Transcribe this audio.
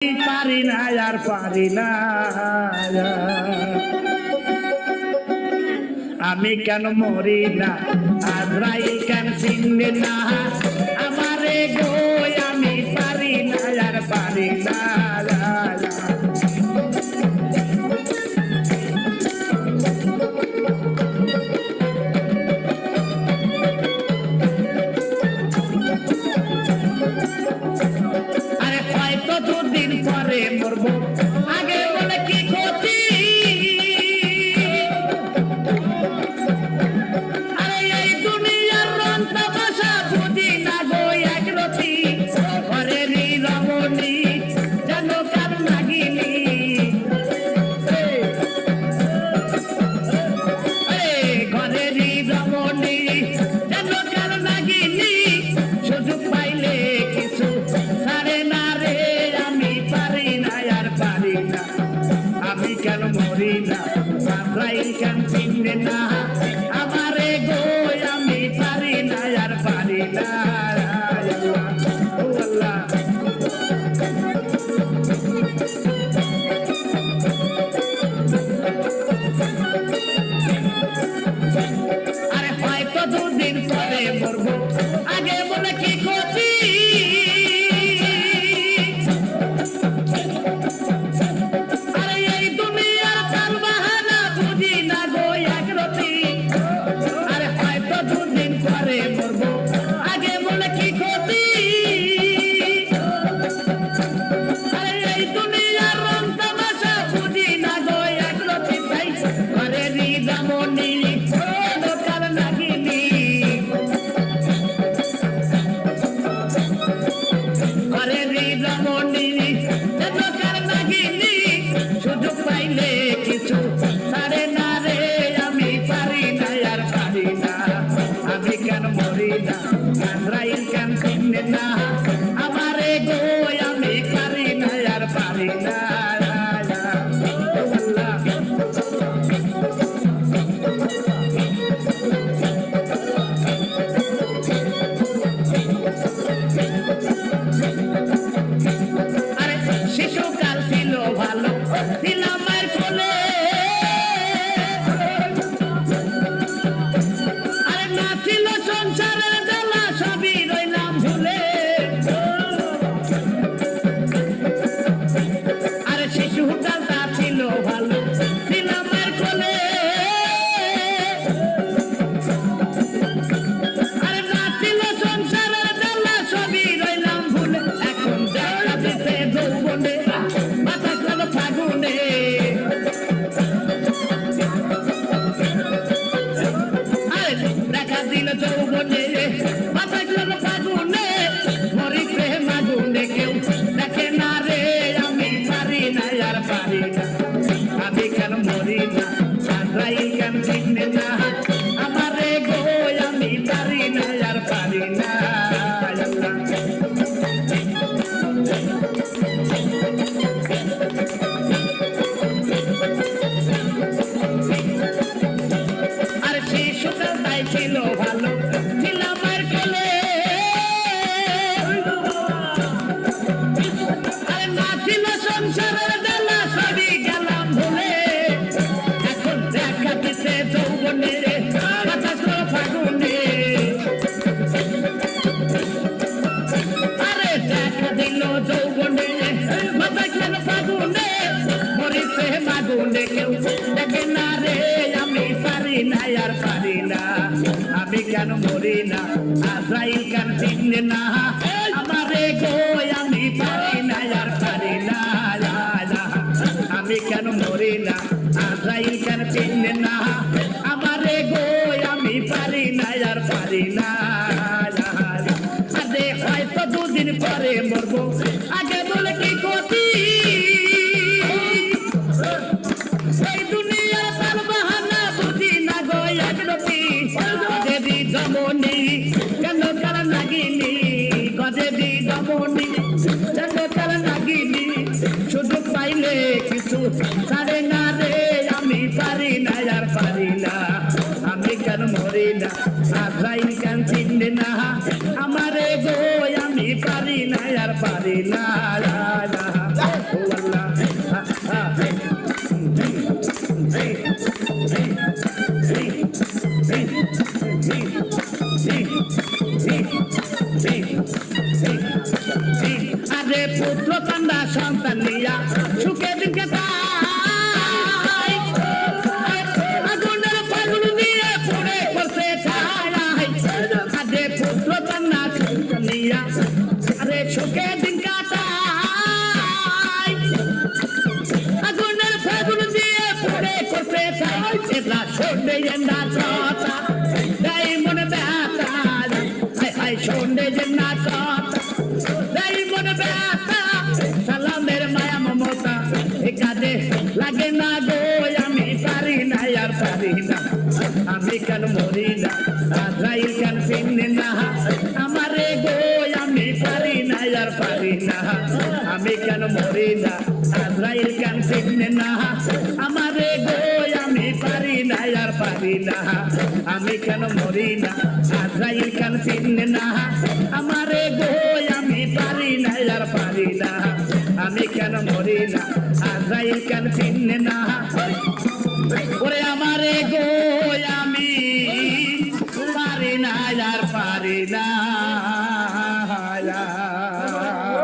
পারি না আর পারি না, আমি কেন মরি না, আজরাইল কেন চিনবে না আমারে গো, আমি পারি না আর পারি না। আরে হয়তো দুদিন পরে মরবো, আগে বলে কি ক্ষতি, আরে এই দুনিয়ার রং তামাশা বুঝি না গো একরতি, ঘরেরই রমণী যেন কার নাগিনী, ঘরেরই রমণী যেন কার নাগিনী, সুযোগ পাইলে কিছু ছাড়ে না রে, আমি পারি না আর পারি না, আমি কেন মরি না, আজরাইল কেন চিনবে না আমারে গো, আমি পারি না আর পারি না। ও আল্লাহ, আরে হয়তো দুদিন পরে মরবো, আগে বলে কি ক্ষতি, আরে এই দুনিয়ার তাল বাহানা বুঝি না গো একরতি, আরে হয়তো দুদিন পরে মরবো, আগে বলে কি ক্ষতি, আরে এই দুনিয়ার রং তামাশা বুঝি না গো একরতি, তাই ঘরেরই রমণী কার নাগিনী, ঘরেরই রমণী যেন কার নাগিনী, সুযোগ পাইলে কিছু ছাড়ে না রে, আমি পারি না আর পারি না, আমি কেন মরি না, আজরাইল কেন চিনবে না আমারে গো, আমি পারি না আর পারি না। ও আল্লাহ, আরে শিশুকাল ছিল ভালো, ছিলাম মায়ের কোলে, আরে না ছিল সংসারের জ্বালা, সবই রইলাম ভুলে, আরে শিশুকালটা ছিল ভালো, ছিলাম মায়ের কোলে, আরে না ছিল সংসারের জ্বালা, সবই রইলাম ভুলে, এখন দেখা দিতে যৌবনে মাথা গেল ফাগুনে, আরে দেখা দিল যৌবনে মাথা গেল ফাগুনে, মরি প্রেম আগুনে, কেউ দেখে না রে, আমি পারি না আর পারি না, আমি কেন মরি না, আজরাইল কেন চিনবে না আমারে গো, আমি পারি না আর পারি না। আরে শিশুকালটাই ছিল ভালো, ছিলাম মায়ের কোলে, আরে না ছিল সংসারের জ্বালা, সবই গেলাম ভুলে, এখন দেখা দিতে যৌবনে বাতাস ফাগুনে, আরে দেখা দিল যৌবনে বাতাস ফাগুনে, মরি প্রেম আগুনে, কেউ দেখে না রে, আমি পারি না আর পারি না, আমি কেন মরি না, আজরাইল কেন চিনবে না আমারে গো, আমি পারি না আর পারি না, আমি কেন মরি না, আজরাইল কেন চিনবে না আমারে গো, আমি পারি না আর পারি না। আরে হয়তো দুদিন পরে মরবো, আগে বলে কি ক্ষতি, এই দুনিয়ার তাল বাহানা বুঝি না গো একরতি, ঘরেরই রমণী যেন কার নাগিনী, ঘরেরই রমণী যেন কার নাগিনী, সুযোগ পাইলে কিছু ছাড়ে না রে, আমি পারি না আর পারি না, আমি কেন মরি না, আজরাইল কেন চিনবে না আমারে গো, আমি পারি না আর পারি না। কান্দা সন্তান নিয়া সুখে দিন কাটাই আগুনের ফাগুন দিয়ে পড়ে করছে ছাই আজে পুত্র কান্না সন্তান নিয়া আরে সুখে দিন কাটাই আগুনের ফাগুন দিয়ে পড়ে করছে ছাই এটা শোনে না কথা তাই মনে ব্যথা হাই শোনে না কথা তাই মনে ব্যথা সালামের মায়া মমতা এ কাজে লাগে না গো আমি পারি না আর পারি না আমি কেন মরি না আজরাইল কেন চিনে না আমারে গো আমি পারি না আর পারি না আমি কেন মরি না আজরাইল কেন চিনে না আমারে গো আমি পারি না আর পারি না আমি কেন মরি না আজরাইল কেন চিনে না আমারে গো আমি পারি না আর পারি না আমি কেন মরি না আজরাইল কেন চিনে না